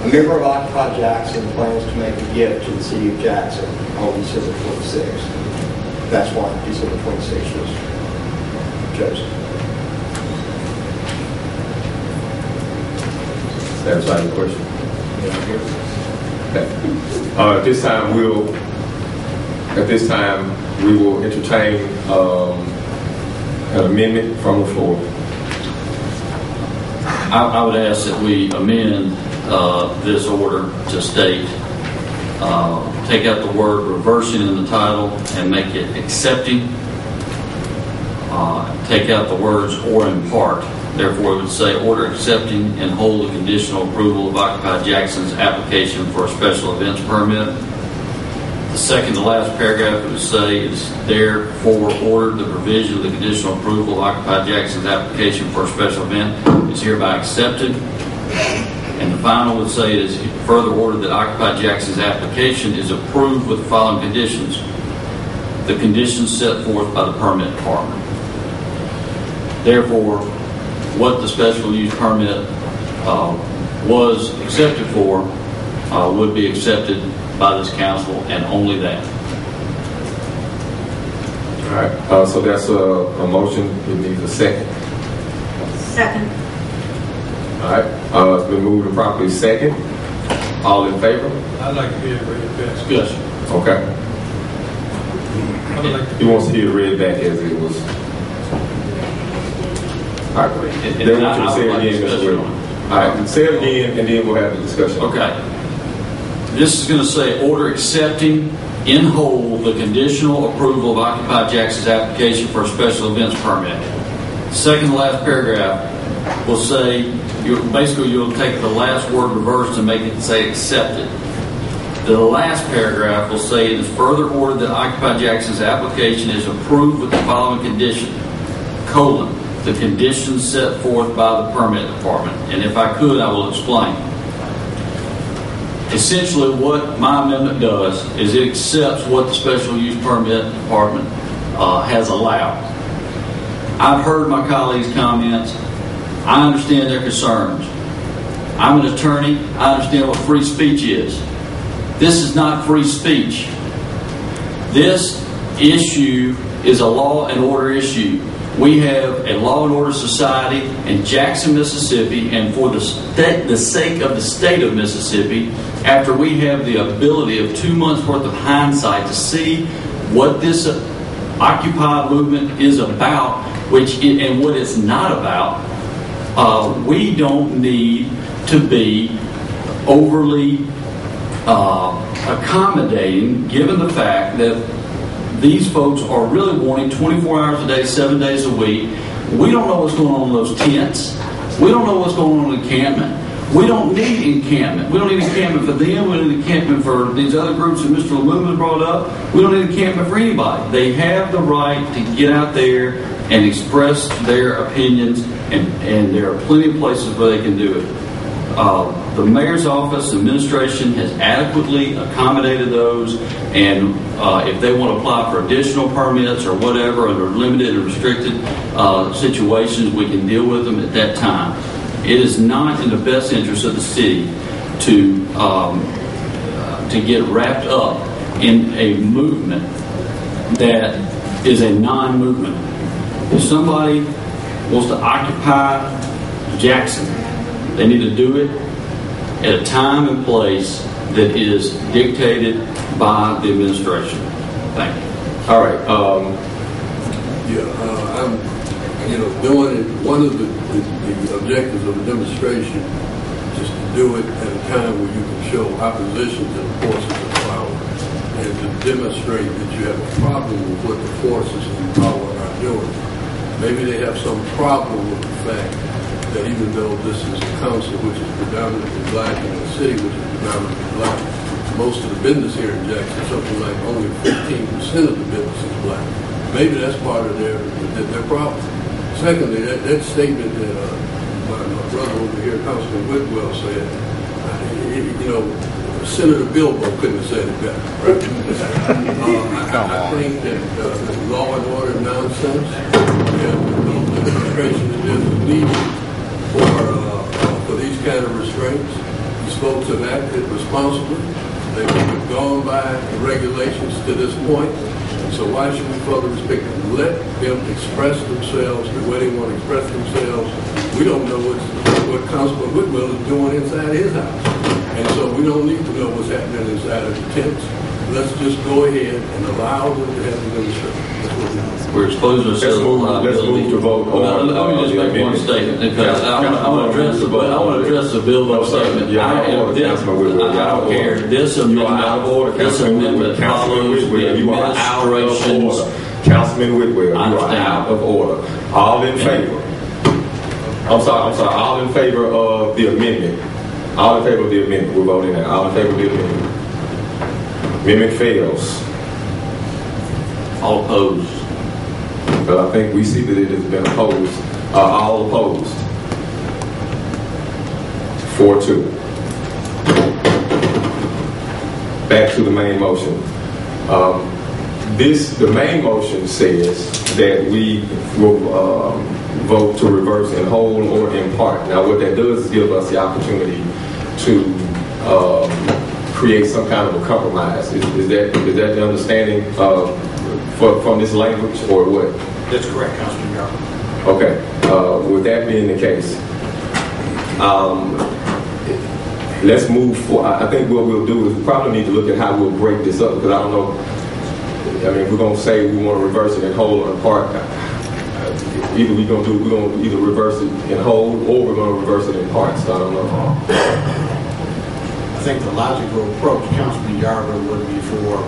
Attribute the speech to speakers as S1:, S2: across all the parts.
S1: A member of Occupy Jackson plans to make a gift to the city of Jackson on December 26th. That's why December 26th was chosen.
S2: Satisfied the question? Okay. At this time we will entertain an amendment from the floor.
S3: I would ask that we amend this order to state, take out the word reversing in the title and make it accepting. Take out the words or in part. Therefore, it would say order accepting and hold the conditional approval of Occupy Jackson's application for a special events permit. The second to last paragraph would say is therefore ordered the provision of the conditional approval of Occupy Jackson's application for a special event is hereby accepted. And the final would say it is further ordered that Occupy Jackson's application is approved with the following conditions. The conditions set forth by the permit department. Therefore, what the special use permit was accepted for would be accepted by this council and only that.
S2: All right. So that's a motion. It needs a second.
S4: Second.
S2: All right. It's been moved and properly second. All in favor?
S5: I'd like to hear it read back.
S3: Discussion.
S2: Okay. He wants to hear it read back as it was. All right. Then I want you to say it again, Mr. Whitwell. All right. Say it again, and then we'll have the discussion.
S3: Okay. This is going to say order accepting in whole the conditional approval of Occupy Jackson's application for a special events permit. Second to last paragraph will say, you'll take the last word reversed and make it say accepted. The last paragraph will say it is further ordered that Occupy Jackson's application is approved with the following condition, the conditions set forth by the permit department. And if I could, I will explain. Essentially, what my amendment does is it accepts what the special use permit department has allowed. I've heard my colleagues' comments. I understand their concerns. I'm an attorney. I understand what free speech is. This is not free speech. This issue is a law and order issue. We have a law and order society in Jackson, Mississippi, and for the sake of the state of Mississippi, after we have the ability of 2 months worth of hindsight to see what this Occupy movement is about, and what it's not about, we don't need to be overly accommodating, given the fact that these folks are really wanting 24 hours a day, 7 days a week. We don't know what's going on in those tents. We don't know what's going on in encampment. We don't need encampment. We don't need encampment for them. We don't need encampment for these other groups that Mr. Lamumba brought up. We don't need encampment for anybody. They have the right to get out there and express their opinions, and there are plenty of places where they can do it. The mayor's office, administration has adequately accommodated those, and if they want to apply for additional permits or whatever under limited and restricted situations, we can deal with them at that time. It is not in the best interest of the city to get wrapped up in a movement that is a non-movement. If somebody wants to occupy Jackson, they need to do it at a time and place that is dictated by the administration. Thank you.
S2: All right.
S6: I'm, doing it. One of the objectives of the demonstration is to do it at a time where you can show opposition to the forces of power and to demonstrate that you have a problem with what the forces of power are doing. Maybe they have some problem with the fact that even though this is a council which is predominantly black and a city which is predominantly black, most of the business here in Jackson, something like only 15% of the business is black. Maybe that's part of their problem. Secondly, that statement that my brother over here, Councilman Whitwell, said, Senator Bilbo couldn't have said it better. Right? I think that law and order nonsense, and the demonstration that is needed for these kind of restraints, These folks have acted responsibly. They've gone by the regulations to this point. And so why should we further respect them? Let them express themselves the way they want to express themselves. We don't know what Councilman Whitwell is doing inside his house. And so we don't need to know what's happening inside of the tents. Let's just go ahead and allow them to have the demonstration. That's what we're doing.
S3: We're exposing ourselves to
S2: Let's move to vote on.
S3: Let me just make one statement, because I want to address the Bilbo statement. I don't care. This amendment follows the administration's.
S2: Councilman Whitwell, you are out of order. All in favor? I'm sorry. All in favor of the amendment? All in favor of the amendment? We're voting now. All in favor of the amendment? Amendment fails.
S3: All opposed.
S2: But I think we see that it has been opposed. All opposed. 4-2. Back to the main motion. The main motion says that we will vote to reverse in whole or in part. Now, what that does is give us the opportunity to create some kind of a compromise. Is that the understanding from this language, or what?
S5: That's correct, Councilman Yarborough.
S2: Okay. With that being the case, let's move forward. I think what we'll do is we probably need to look at how we'll break this up, because I don't know. I mean, if we're gonna say we want to reverse it in whole or in part, either we're gonna either reverse it in whole or we're gonna reverse it in parts. So I don't know.
S5: I think the logical approach, Councilman Yarborough, would be for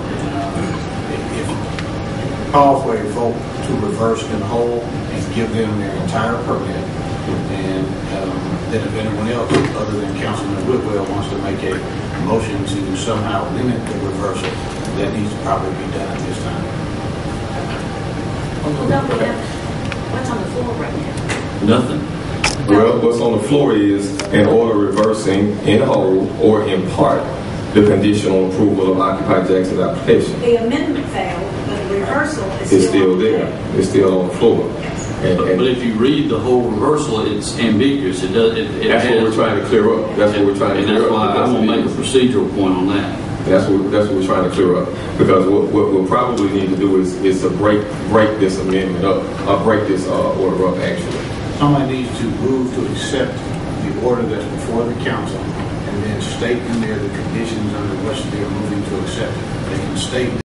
S5: if call for a vote to reverse in whole and give them their entire permit, and then if anyone else other than Councilman Whitwell wants to make a motion to somehow limit the reversal, that needs to probably be done at this time.
S4: What's on the floor right now?
S3: Nothing.
S2: Well, what's on the floor is an order reversing in whole or in part the conditional approval of Occupy Jackson's application.
S4: The amendment failed, but the reversal is
S2: It's still there. It's still on the floor.
S3: But if you read the whole reversal, it's ambiguous. It does.
S2: That's what we're trying to clear up. That's what we're trying to clear up.
S3: And that's why I'm going to make a procedural point on that.
S2: That's what we're trying to clear up. Because what we'll probably need to do is to break this amendment up, break this order up actually.
S5: Somebody needs to move to accept the order that's before the council, and then state in there the conditions under which they are moving to accept it. They can state